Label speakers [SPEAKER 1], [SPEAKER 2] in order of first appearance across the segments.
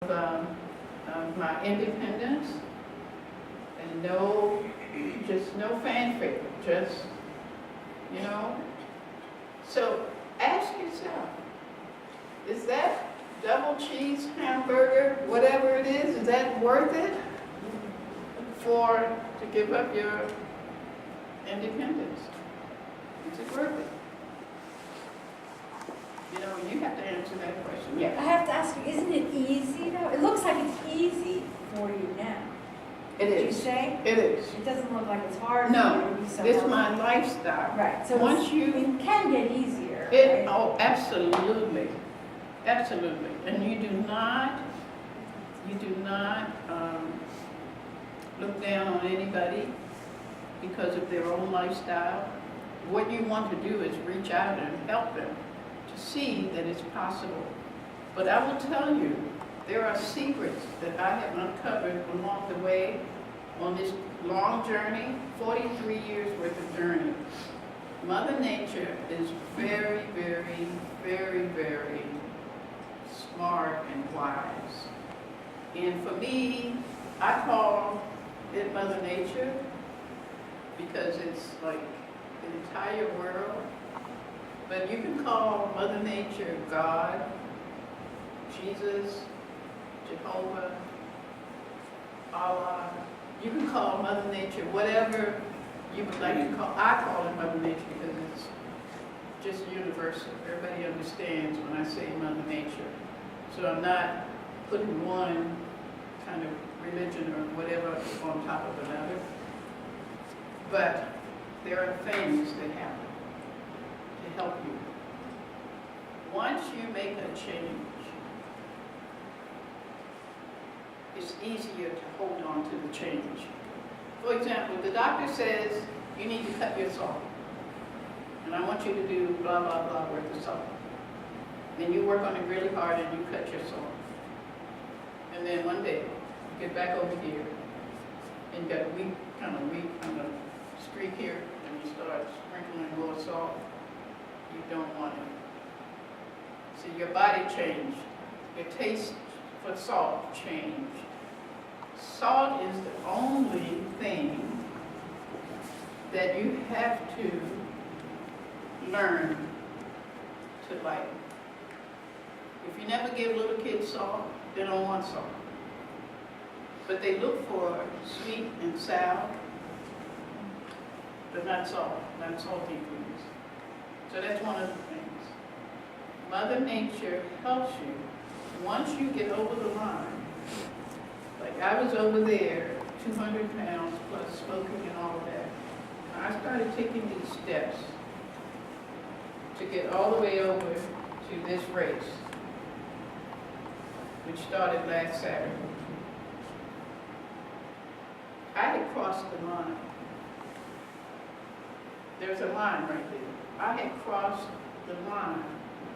[SPEAKER 1] of my independence, and just no fanfare, just, you know. So ask yourself, is that double cheese hamburger, whatever it is that worth it to give up your independence? Is it worth it? You know, you have to answer that question. Yeah.
[SPEAKER 2] I have to ask you, isn't it easy though? It looks like it's easy for you now.
[SPEAKER 1] It
[SPEAKER 2] Did you
[SPEAKER 1] is.
[SPEAKER 2] say?
[SPEAKER 1] It is.
[SPEAKER 2] It doesn't look like it's hard
[SPEAKER 1] No,
[SPEAKER 2] for you. So
[SPEAKER 1] it's my lifestyle.
[SPEAKER 2] right. So
[SPEAKER 1] Once
[SPEAKER 2] it can get easier.
[SPEAKER 1] it,
[SPEAKER 2] right?
[SPEAKER 1] oh, absolutely, absolutely. And you do not look down on anybody because of their own lifestyle. What you want to do is reach out and help them to see that it's possible. But I will tell you, there are secrets that I have uncovered along the way on this long journey, 43 years worth of journey. Mother Nature is very, very, very, very smart and wise. And for me, I call it Mother Nature because it's like the entire world. But you can call Mother Nature God, Jesus, Jehovah, Allah. You can call Mother Nature whatever you would like to call. I call it Mother Nature because it's just universal. Everybody understands when I say Mother Nature. So I'm not putting one kind of religion or whatever on top of another. But there are things that happen to help you. Once you make a change, it's easier to hold on to the change. For example, the doctor says you need to cut your salt. And I want you to do blah, blah, blah worth of salt. And you work on it really hard and you cut your salt. And then one day, you get back over here and you got a weak kind of streak here, and you start sprinkling more salt. You don't want it. See, your body changed. Your taste for salt changed. Salt is the only thing that you have to learn to like. If you never give little kids salt, they don't want salt. But they look for sweet and sour, but not salt, not salty foods. So that's one of the things. Mother Nature helps you. Once you get over the line, like I was over there, 200 pounds plus smoking and all of that. And I started taking these steps to get all the way over to this race, which started last Saturday. I had crossed the line. There's a line right there. I had crossed the line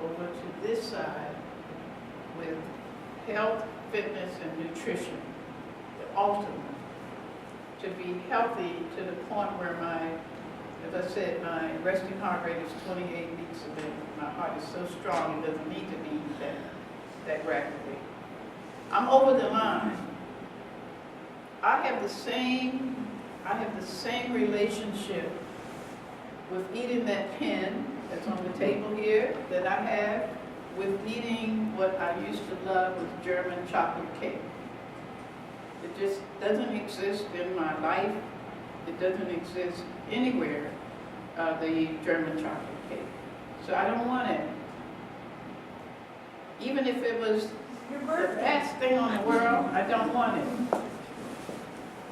[SPEAKER 1] over to this side with health, fitness, and nutrition, the ultimate. To be healthy to the point where as I said, my resting heart rate is 28 beats a minute. My heart is so strong it doesn't need to beat that rapidly. I'm over the line. I have the same relationship with eating that pen that's on the table here that I have with eating what I used to love with German chocolate cake. It just doesn't exist in my life. It doesn't exist anywhere, the German chocolate cake. So I don't want it. Even if it was the best thing on the world, I don't want it.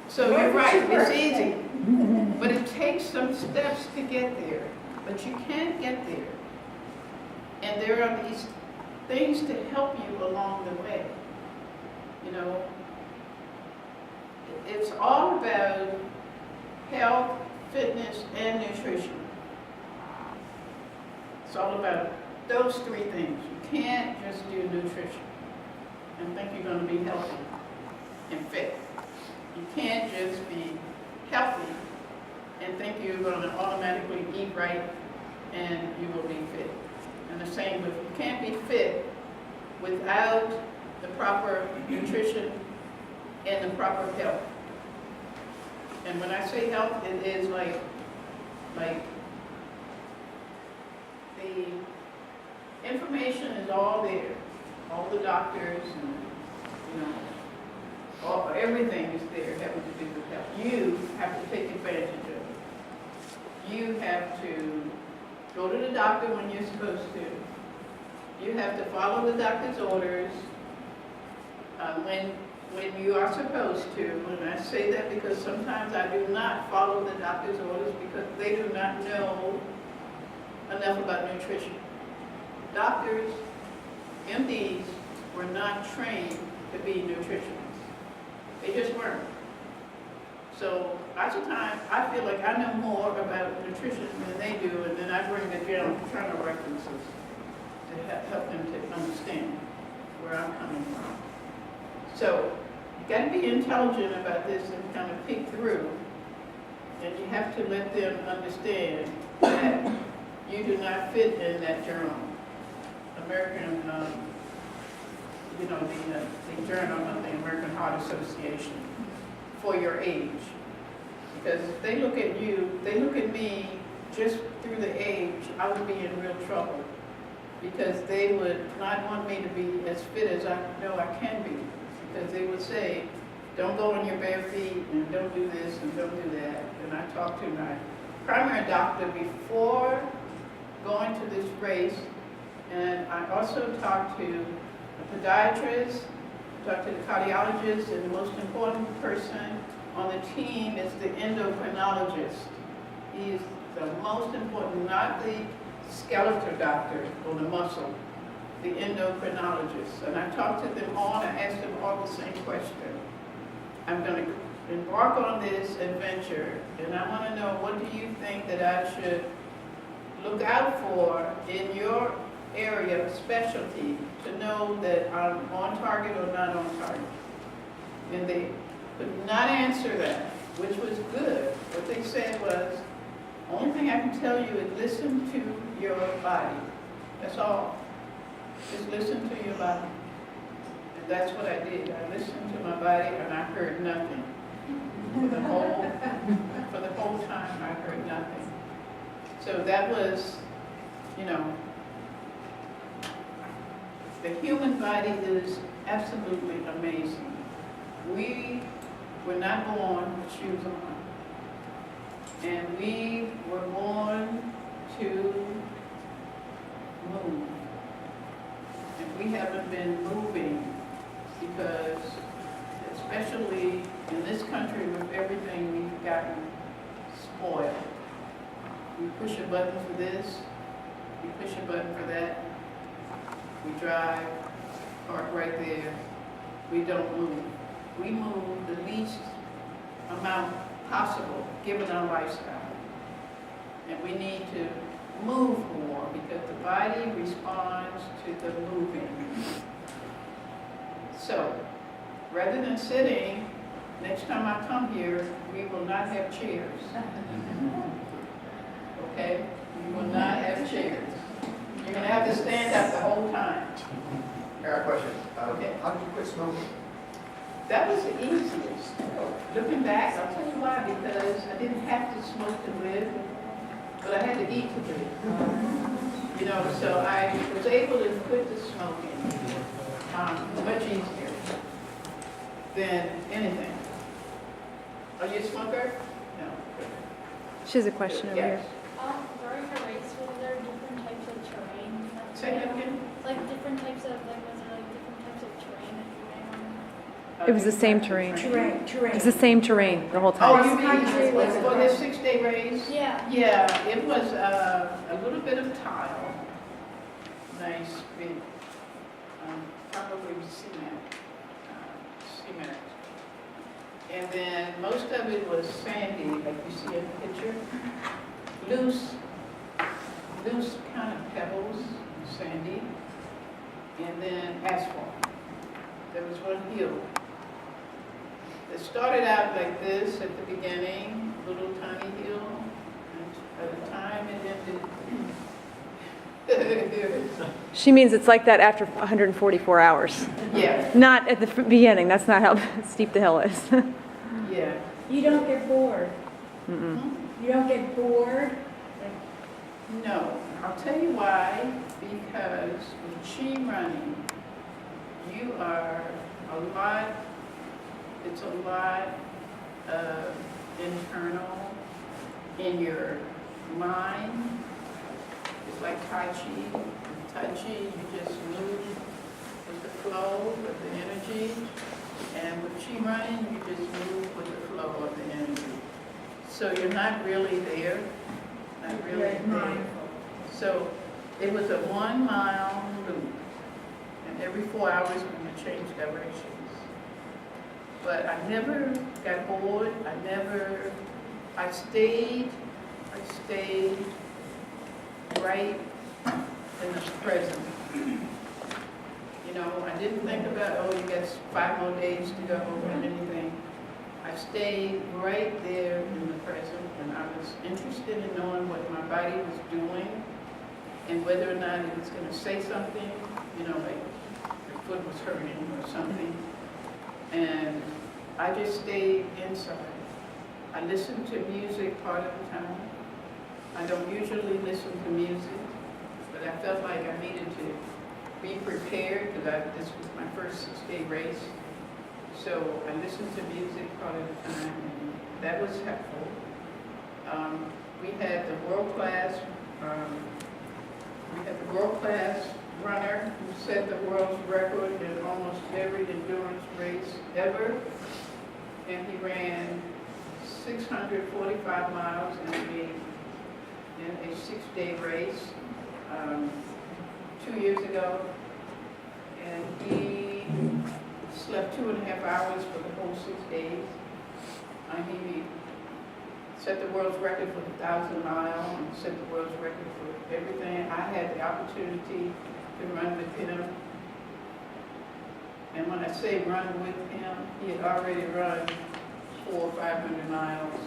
[SPEAKER 1] So you're right, it's easy. But it takes some steps to get there. But you can get there. And there are these things to help you along the way. You know, it's all about health, fitness, and nutrition. It's all about those three things. You can't just do nutrition and think you're going to be healthy and fit. You can't just be healthy and think you're going to automatically eat right and you will be fit. And the same with, you can't be fit without the proper nutrition and the proper health. And when I say health, it is like the information is all there. All the doctors and, you know, everything is there having to do with health. You have to take advantage of it. You have to go to the doctor when you're supposed to. You have to follow the doctor's orders when you are supposed to. And I say that because sometimes I do not follow the doctor's orders because they do not know enough about nutrition. Doctors, MDs, were not trained to be nutritionists. They just weren't. So lots of times I feel like I know more about nutrition than they do, and then I bring the journal references to help them to understand where I'm coming from. So you got to be intelligent about this and kind of peek through, and you have to let them understand that you do not fit in that journal. American, the journal of the American Heart Association for your age. Because if they look at you, they look at me just through the age, I would be in real trouble. Because they would not want me to be as fit as I know I can be. Because they would say, don't go on your bare feet, and don't do this, and don't do that. And I talked to my primary doctor before going to this race, and I also talked to a podiatrist, talked to the cardiologist, and the most important person on the team is the endocrinologist. He is the most important, not the skeletal doctor or the muscle, the endocrinologist. And I talked to them all, and I asked them all the same question. I'm going to embark on this adventure, and I want to know, what do you think that I should look out for in your area of specialty to know that I'm on target or not on target? And they could not answer that, which was good. What they said was, only thing I can tell you is listen to your body. That's all. Just listen to your body. And that's what I did. I listened to my body and I heard nothing. For the whole time I heard nothing. So that was, the human body is absolutely amazing. We were not born with shoes on. And we were born to move. And we haven't been moving because, especially in this country with everything, we've gotten spoiled. We push a button for this, we push a button for that, we drive, park right there, we don't move. We move the least amount possible given our lifestyle. And we need to move more because the body responds to the moving. So, rather than sitting, next time I come here, we will not have chairs. Okay? We will not have chairs. You're going to have to stand up the whole time.
[SPEAKER 3] I got a question.
[SPEAKER 1] Okay.
[SPEAKER 3] How did you quit smoking?
[SPEAKER 1] That was the easiest. Looking back, I'll tell you why, because I didn't have to smoke to live, but I had to eat to live. So I was able to quit the smoking much easier than anything. Are you a smoker? No.
[SPEAKER 4] She has a question over here.
[SPEAKER 1] Yes.
[SPEAKER 5] During a race, was there different types of terrain?
[SPEAKER 1] Say that again?
[SPEAKER 5] Like different types of, was there like different types of terrain that you ran on?
[SPEAKER 4] It was the same terrain.
[SPEAKER 2] Terrain.
[SPEAKER 4] It's the same terrain the whole
[SPEAKER 1] Oh,
[SPEAKER 4] time.
[SPEAKER 1] you mean
[SPEAKER 2] was
[SPEAKER 1] for this 6-day race?
[SPEAKER 5] Yeah.
[SPEAKER 1] Yeah, it was a little bit of tile. Nice, big, probably cement. And then most of it was sandy, like you see in the picture. Loose kind of pebbles, sandy. And then asphalt. There was one hill. It started out like this at the beginning, little tiny hill. And by the time it ended,
[SPEAKER 4] She means it's like that after 144 hours.
[SPEAKER 1] Yeah,
[SPEAKER 4] Not at the beginning. That's not how steep the hill is.
[SPEAKER 1] yeah.
[SPEAKER 2] You don't get bored.
[SPEAKER 4] Mm-mm.
[SPEAKER 2] You don't get bored.
[SPEAKER 1] No, I'll tell you why. Because with chi running, you are it's a lot of internal in your mind. It's like Tai Chi. With Tai Chi, you just move with the flow of the energy. And with chi running, you just move with the flow of the energy. So you're not really there, not really
[SPEAKER 2] Right,
[SPEAKER 1] there.
[SPEAKER 2] mindful.
[SPEAKER 1] So it was a 1 mile loop, and every 4 hours we're going to change directions. But I never got bored. I stayed right in the present. You know, I didn't think about, oh, you got 5 more days to go or anything. I stayed right there in the present, and I was interested in knowing what my body was doing and whether or not it was going to say something, you know, like your foot was hurting or something. And I just stayed inside. I listened to music part of the time. I don't usually listen to music, but I felt like I needed to be prepared because this was my first 6-day race. So I listened to music part of the time, and that was helpful. We had the world-class runner who set the world's record in almost every endurance race ever, and he ran 645 miles in a 6-day race 2 years ago, and he slept 2.5 hours for the whole 6 days. He set the world's record for the 1,000 mile and set the world's record for everything. I had the opportunity to run with him. And when I say run with him, he had already run 400 or 500 miles,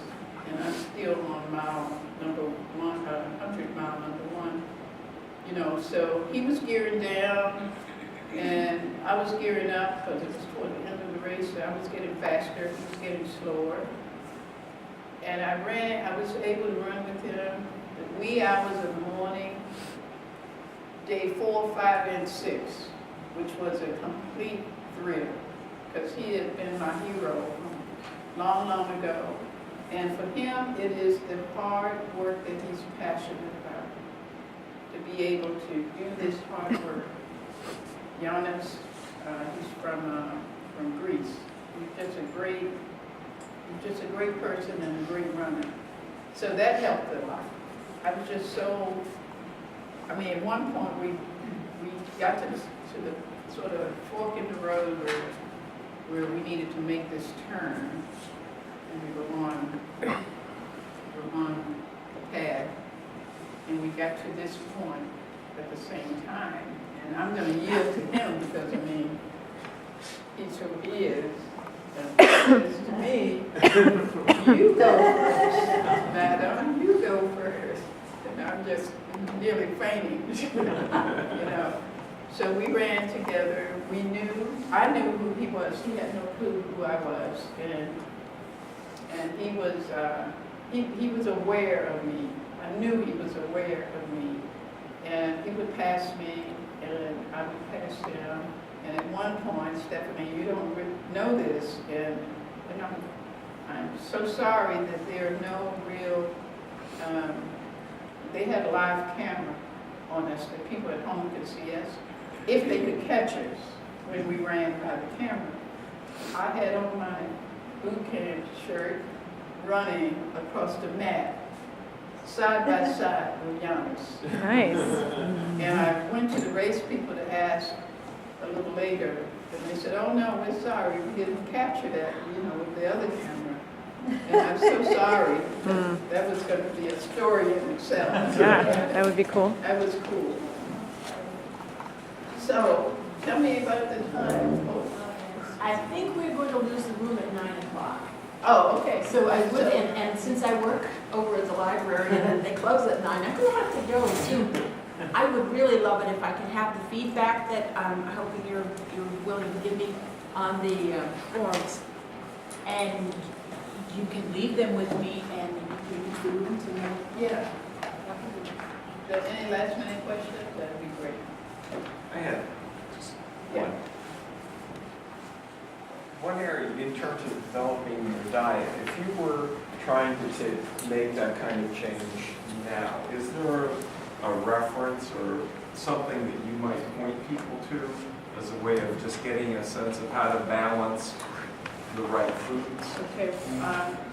[SPEAKER 1] and I'm still on mile number 100 mile number 1. You know, so he was gearing down, and I was gearing up because it was toward the end of the race, so I was getting faster, he was getting slower. And I was able to run with him the wee hours of the morning, day 4, 5, and 6, which was a complete thrill, because he had been my hero long, long ago. And for him, it is the hard work that he's passionate about, to be able to do this hard work. Giannis, he's from Greece. He's just a great person and a great runner. So that helped a lot. I was just so, at one point we got to the sort of fork in the road where we needed to make this turn, and we were on the pad, and we got to this point at the same time. And I'm going to yield to him because, he's who he is. And he says to me, you go first, madam, you go first. And I'm just nearly fainting, you know. So we ran together. I knew who he was. He had no clue who I was. And he was aware of me. I knew he was aware of me. And he would pass me, and I would pass him. And at one point, Stephanie, you don't know this, and I'm so sorry that there are no real, they had a live camera on us that people at home could see us, if they could catch us when we ran by the camera. I had on my boot camp shirt running across the mat, side by side with Giannis.
[SPEAKER 4] Nice.
[SPEAKER 1] And I went to the race people to ask a little later, and they said, oh no, we're sorry, we didn't capture that, with the other camera. And I'm so sorry, because that was going to be a story in itself.
[SPEAKER 4] Yeah, that would be cool.
[SPEAKER 1] That was cool. So, tell me about the time.
[SPEAKER 6] I think we're going to lose the room at 9 o'clock.
[SPEAKER 1] Oh, okay.
[SPEAKER 6] So I would, and since I work over at the library and they close at 9, I'm going to have to go soon. I would really love it if I could have the feedback that I'm hoping you're willing to give me on the forms. And you can leave them with me and we can do them tonight.
[SPEAKER 1] Yeah. Any last minute questions? That'd be great.
[SPEAKER 7] I had just
[SPEAKER 1] Yeah.
[SPEAKER 7] one area in terms of developing your diet. If you were trying to say, make that kind of change now, is there a reference or something that you might point people to as a way of just getting a sense of how to balance the right foods?
[SPEAKER 1] Okay,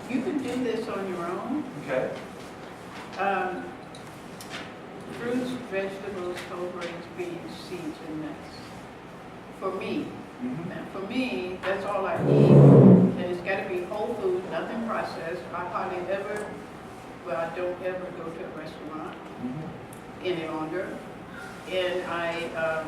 [SPEAKER 1] you can do this on your own.
[SPEAKER 7] Okay.
[SPEAKER 1] Fruits, vegetables, whole grains, beans, seeds, and nuts. For me, and for me, that's all I eat. And it's got to be whole food, nothing processed. I hardly ever, well, I don't ever go to a restaurant any longer. And I